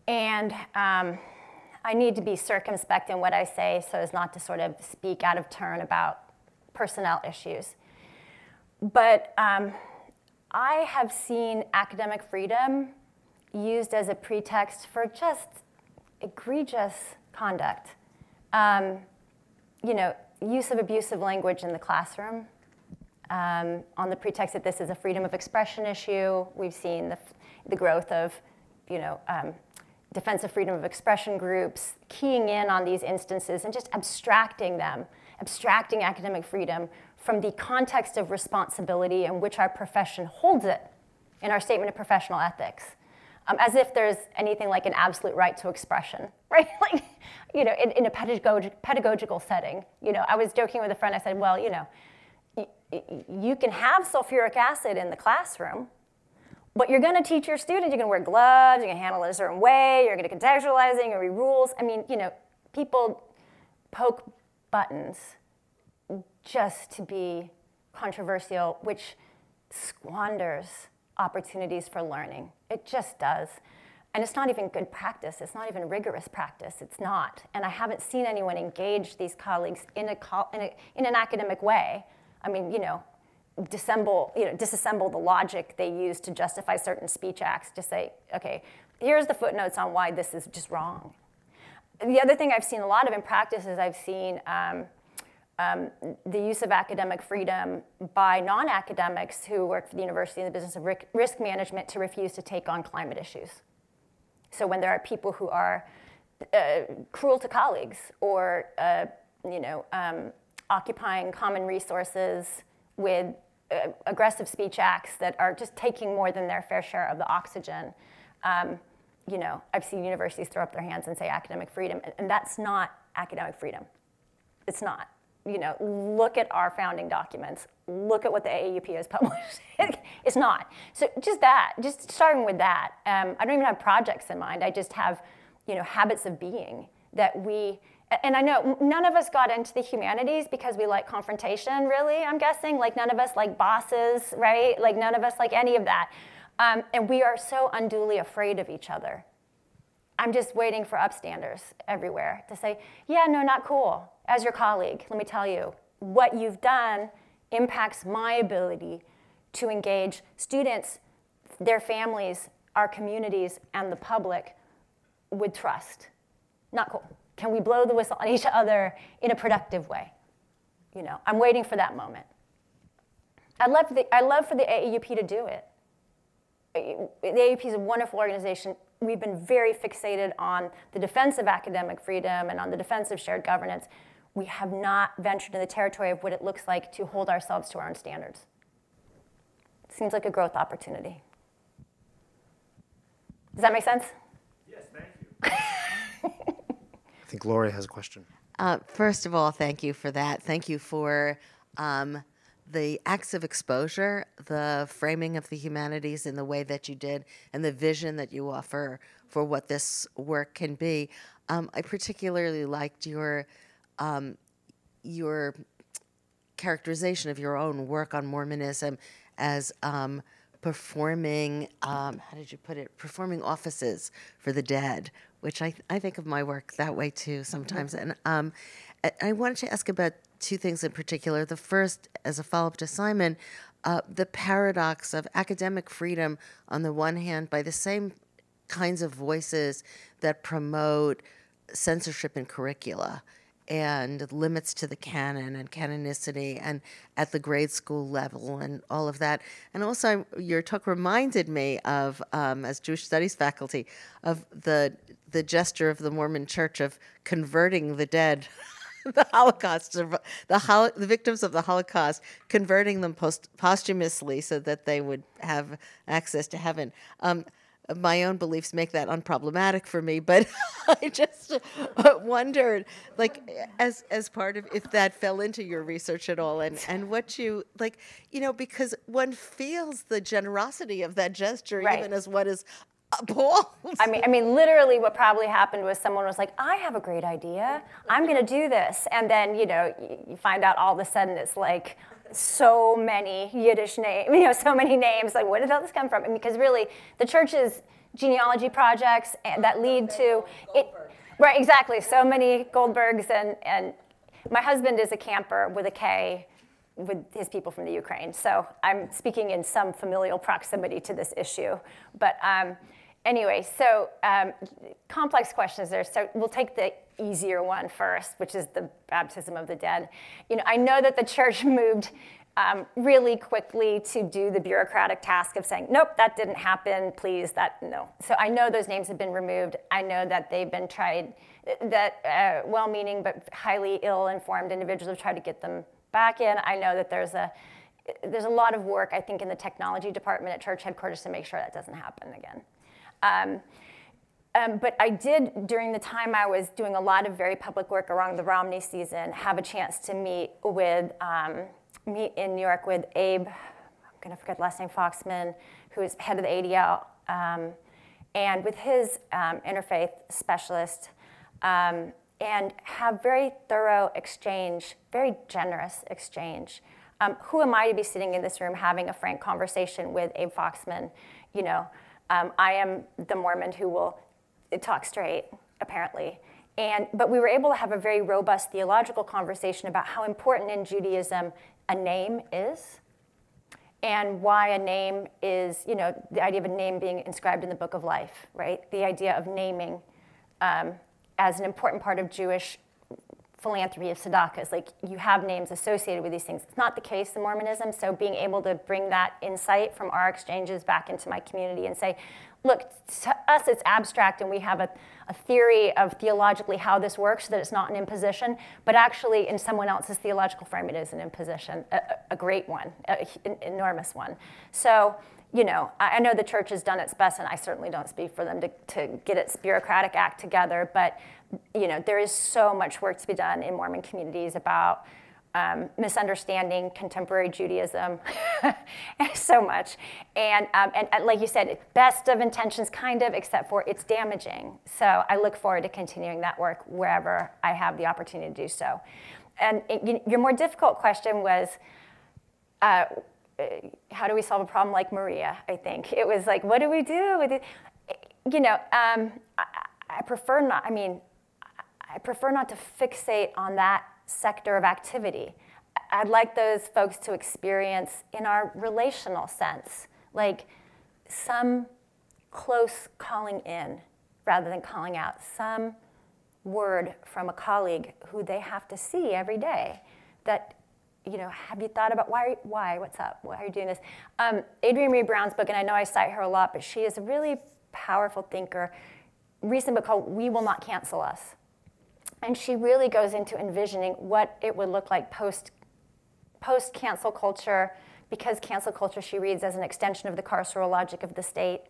Speaker 2: And I need to be circumspect in what I say so as not to sort of speak out of turn about personnel issues. But I have seen academic freedom used as a pretext for just egregious conduct. You know, use of abusive language in the classroom on the pretext that this is a freedom of expression issue. We've seen the growth of, you know, defensive freedom of expression groups keying in on these instances and just abstracting them, abstracting academic freedom from the context of responsibility in which our profession holds it in our statement of professional ethics. As if there's anything like an absolute right to expression, right? Like, you know, in a pedagogical setting. You know, I was joking with a friend, I said, well, you know, you can have sulfuric acid in the classroom, but you're gonna teach your students, you're gonna wear gloves, you're gonna handle it a certain way, you're gonna contextualize it, you're gonna read rules. I mean, you know, people poke buttons just to be controversial, which squanders opportunities for learning. It just does. And it's not even good practice. It's not even rigorous practice. It's not. And I haven't seen anyone engage these colleagues in an academic way. I mean, you know, disassemble the logic they use to justify certain speech acts. Just say, okay, here's the footnotes on why this is just wrong. The other thing I've seen a lot of in practice is I've seen the use of academic freedom by non-academics who work for the university in the business of risk management to refuse to take on climate issues. So when there are people who are cruel to colleagues or you know, occupying common resources with aggressive speech acts that are just taking more than their fair share of the oxygen, you know, I've seen universities throw up their hands and say academic freedom, and that's not academic freedom. It's not. look at our founding documents. Look at what the AAUP has published. It's not. So just starting with that. I don't even have projects in mind. I just have, habits of being that and I know none of us got into the humanities because we like confrontation, really, I'm guessing. Like none of us like bosses, right? Like none of us like any of that. And we are so unduly afraid of each other. I'm just waiting for upstanders everywhere to say, yeah, no, not cool. As your colleague, let me tell you, what you've done impacts my ability to engage students, their families, our communities, and the public with trust. Not cool. Can we blow the whistle on each other in a productive way? I'm waiting for that moment. I'd love for the AAUP to do it. The AAUP is a wonderful organization. We've been very fixated on the defense of academic freedom and on the defense of shared governance. We have not ventured in the territory of what it looks like to hold ourselves to our own standards. It seems like a growth opportunity. Does that make sense?
Speaker 3: Yes, thank you.
Speaker 1: I think Lori has a question.
Speaker 4: First of all, thank you for that. Thank you for the acts of exposure, the framing of the humanities in the way that you did, and the vision that you offer for what this work can be. I particularly liked your characterization of your own work on Mormonism as performing, how did you put it, performing offices for the dead, which I think of my work that way too sometimes. And I wanted to ask about two things in particular. The first, as a follow-up to Simon, the paradox of academic freedom on the one hand by the same kinds of voices that promote censorship in curricula and limits to the canon and canonicity and at the grade school level and all of that. And also your talk reminded me of, as Jewish studies faculty, of the gesture of the Mormon Church of converting the dead, the Holocaust, the victims of the Holocaust, converting them posthumously so that they would have access to heaven. My own beliefs make that unproblematic for me, but I just wondered, like, as part of, if that fell into your research at all, and what you, like, because one feels the generosity of that gesture,
Speaker 2: right,
Speaker 4: even as one is appalled.
Speaker 2: I mean, literally what probably happened was someone was like, I have a great idea. I'm going to do this. And then, you find out all of a sudden it's like, so many Yiddish names, so many names, like where did all this come from? Because really, the church's genealogy projects that lead to it, right, exactly, so many Goldbergs, and my husband is a camper with a K with his people from the Ukraine, so I'm speaking in some familial proximity to this issue. But anyway, so complex questions there, so we'll take the easier one first, which is the baptism of the dead. I know that the church moved really quickly to do the bureaucratic task of saying, nope, that didn't happen, please, no. So I know those names have been removed. I know that they've been tried, that well-meaning but highly ill-informed individuals have tried to get them back in. I know that there's a lot of work, I think, in the technology department at church headquarters to make sure that doesn't happen again. But I did, during the time I was doing a lot of very public work around the Romney season, have a chance to meet in New York with Abe, I'm going to forget the last name, Foxman, who is head of the ADL, and with his interfaith specialist, and have very thorough exchange, very generous exchange. Who am I to be sitting in this room having a frank conversation with Abe Foxman? I am the Mormon who will talk straight, apparently. But we were able to have a very robust theological conversation about how important in Judaism a name is, and why a name is, the idea of a name being inscribed in the book of life, right? The idea of naming as an important part of Jewish philanthropy of tzedakah is like you have names associated with these things. It's not the case in Mormonism, so being able to bring that insight from our exchanges back into my community and say, look, to us it's abstract and we have a theory of theologically how this works so that it's not an imposition, but actually in someone else's theological frame it is an imposition, a great one, an enormous one. So, I know the church has done its best, and I certainly don't speak for them to get its bureaucratic act together, but there is so much work to be done in Mormon communities about misunderstanding contemporary Judaism so much. And like you said, best of intentions, kind of, except for it's damaging. So I look forward to continuing that work wherever I have the opportunity to do so. And your more difficult question was, how do we solve a problem like Maria, I think. It was like, what do we do with it? You know, I prefer not, I mean, I prefer not to fixate on that sector of activity. I'd like those folks to experience in our relational sense, like some close calling in rather than calling out, some word from a colleague who they have to see every day that, you know, have you thought about why, what's up, why are you doing this? Adrienne Maree Brown's book, and I know I cite her a lot, but she is a really powerful thinker, recent book called We Will Not Cancel Us. And she really goes into envisioning what it would look like post-cancel culture, because cancel culture she reads as an extension of the carceral logic of the state,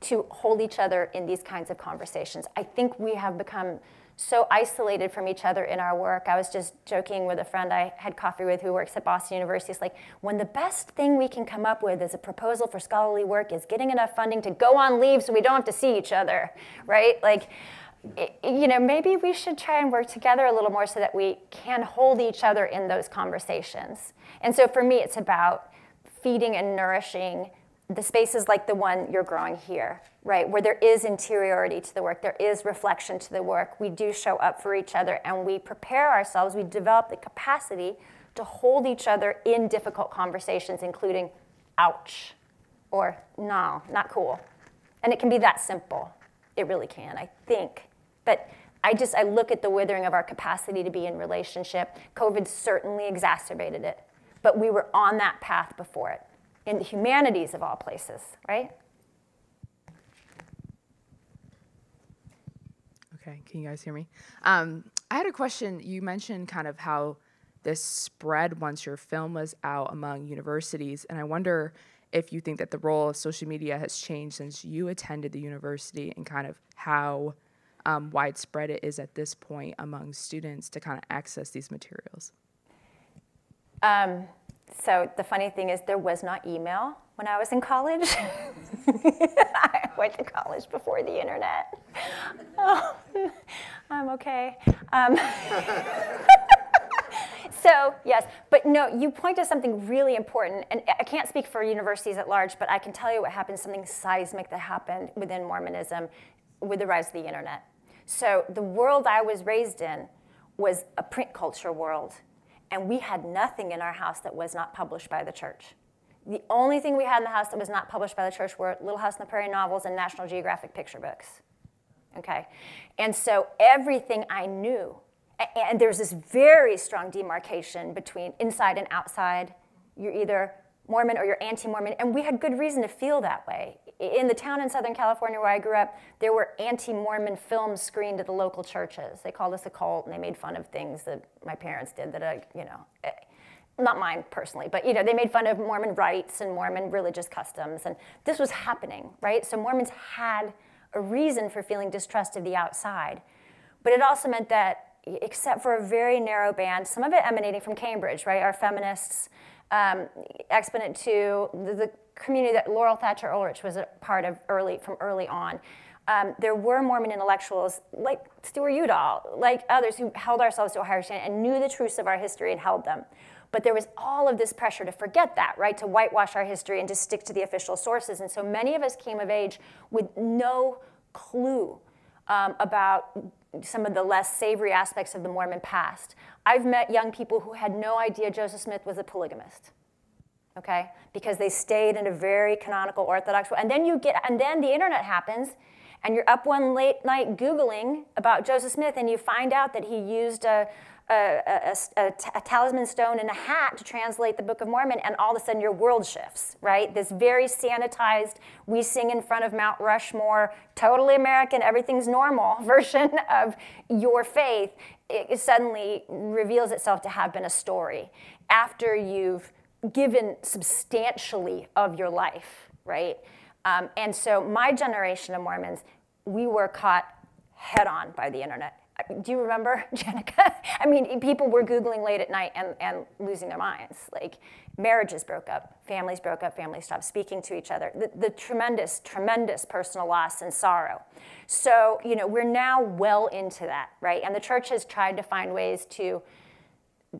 Speaker 2: to hold each other in these kinds of conversations. I think we have become so isolated from each other in our work. I was just joking with a friend I had coffee with who works at Boston University. It's like, when the best thing we can come up with as a proposal for scholarly work is getting enough funding to go on leave so we don't have to see each other, right? Like, you know, maybe we should try and work together a little more so that we can hold each other in those conversations. And so for me, it's about feeding and nourishing the spaces like the one you're growing here, right? Where there is interiority to the work, there is reflection to the work. We do show up for each other and we prepare ourselves, we develop the capacity to hold each other in difficult conversations, including, ouch, or no, not cool. And it can be that simple. It really can, I think. But I look at the withering of our capacity to be in relationship. COVID certainly exacerbated it, but we were on that path before it, in the humanities of all places, right?
Speaker 5: Okay, can you guys hear me? I had a question. You mentioned kind of how this spread once your film was out among universities, and I wonder if you think that the role of social media has changed since you attended the university, and kind of how widespread it is at this point among students to kind of access these materials.
Speaker 2: So the funny thing is there was not email when I was in college. I went to college before the internet. Oh, I'm okay. So yes, but no, you point to something really important, and I can't speak for universities at large, but I can tell you what happened, something seismic that happened within Mormonism with the rise of the internet. So the world I was raised in was a print culture world, and we had nothing in our house that was not published by the church. The only thing we had in the house that was not published by the church were Little House on the Prairie novels and National Geographic picture books, okay? And so everything I knew, and there's this very strong demarcation between inside and outside. You're either Mormon or you're anti-Mormon, and we had good reason to feel that way. In the town in Southern California where I grew up, there were anti-Mormon films screened at the local churches. They called us a cult, and they made fun of things that my parents did that, you know, not mine personally, but, you know, they made fun of Mormon rites and Mormon religious customs, and this was happening, right? So Mormons had a reason for feeling distrust of the outside, but it also meant that, except for a very narrow band, some of it emanating from Cambridge, right? Our feminists, exponent to the community that Laurel Thatcher Ulrich was a part of from early on. There were Mormon intellectuals like Stuart Udall, like others who held ourselves to a higher standard and knew the truths of our history and held them. But there was all of this pressure to forget that, right? To whitewash our history and to stick to the official sources. And so many of us came of age with no clue about some of the less savory aspects of the Mormon past. I've met young people who had no idea Joseph Smith was a polygamist, okay? Because they stayed in a very canonical Orthodox way. And then the internet happens, and you're up one late night Googling about Joseph Smith, and you find out that he used a talisman stone in a hat to translate the Book of Mormon, and all of a sudden your world shifts, right? This very sanitized, we sing in front of Mount Rushmore, totally American, everything's normal version of your faith, it suddenly reveals itself to have been a story after you've given substantially of your life, right? And so my generation of Mormons, we were caught head on by the internet. Do you remember, Jenica? I mean, people were Googling late at night and losing their minds. Like, marriages broke up, families stopped speaking to each other. The tremendous, tremendous personal loss and sorrow. So, you know, we're now well into that, right? And the church has tried to find ways to,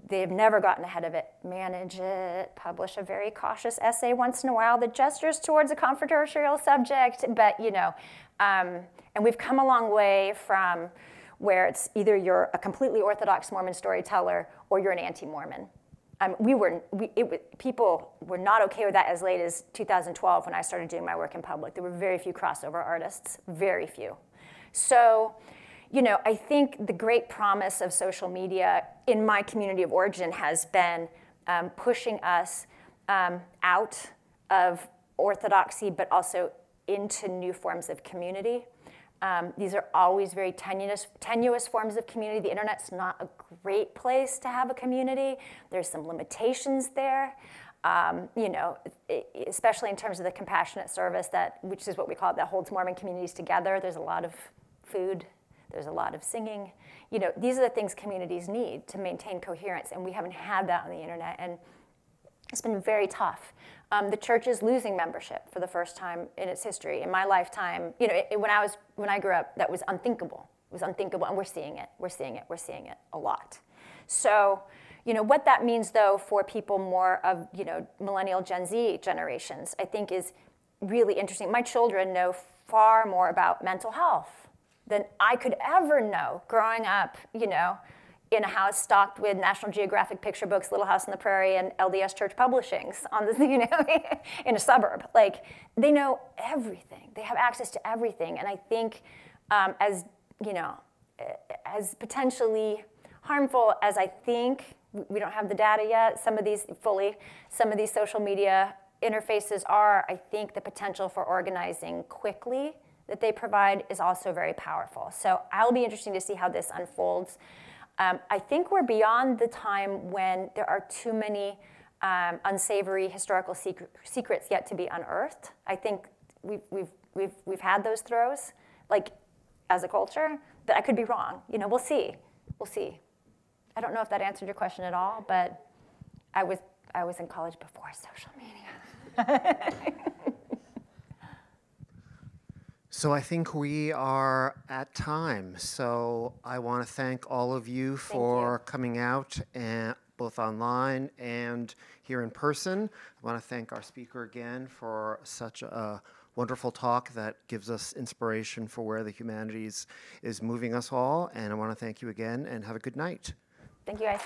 Speaker 2: they've never gotten ahead of it, manage it, publish a very cautious essay once in a while that gestures towards a controversial subject, but, you know, and we've come a long way from where it's either you're a completely Orthodox Mormon storyteller or you're an anti-Mormon. People were not okay with that as late as 2012 when I started doing my work in public. There were very few crossover artists, very few. So, you know, I think the great promise of social media in my community of origin has been pushing us out of orthodoxy, but also into new forms of community. These are always very tenuous forms of community. The internet's not a great place to have a community. There's some limitations there, you know, especially in terms of the compassionate service, which is what we call it, that holds Mormon communities together. There's a lot of food. There's a lot of singing. You know, these are the things communities need to maintain coherence, and we haven't had that on the internet, and it's been very tough. The church is losing membership for the first time in its history. In my lifetime, you know, when I grew up, that was unthinkable. It was unthinkable, and we're seeing it. We're seeing it a lot. So, you know, what that means, though, for people more of, you know, millennial Gen Z generations, I think is really interesting. My children know far more about mental health than I could ever know growing up, you know, in a house stocked with National Geographic picture books, Little House on the Prairie, and LDS Church Publishings on the, you know, in a suburb. Like, they know everything. They have access to everything. And I think as, you know, as potentially harmful as I think, we don't have the data yet, some of these social media interfaces are, I think the potential for organizing quickly that they provide is also very powerful. So I'll be interested to see how this unfolds. I think we're beyond the time when there are too many unsavory historical secrets yet to be unearthed. I think we've had those throws, like as a culture, but I could be wrong. You know, we'll see. We'll see. I don't know if that answered your question at all, but I was in college before social media.
Speaker 1: So I think we are at time. So I want to thank all of you for coming out, and both online and here in person. I want to thank our speaker again for such a wonderful talk that gives us inspiration for where the humanities is moving us all. And I want to thank you again, and have a good night.
Speaker 2: Thank you, guys.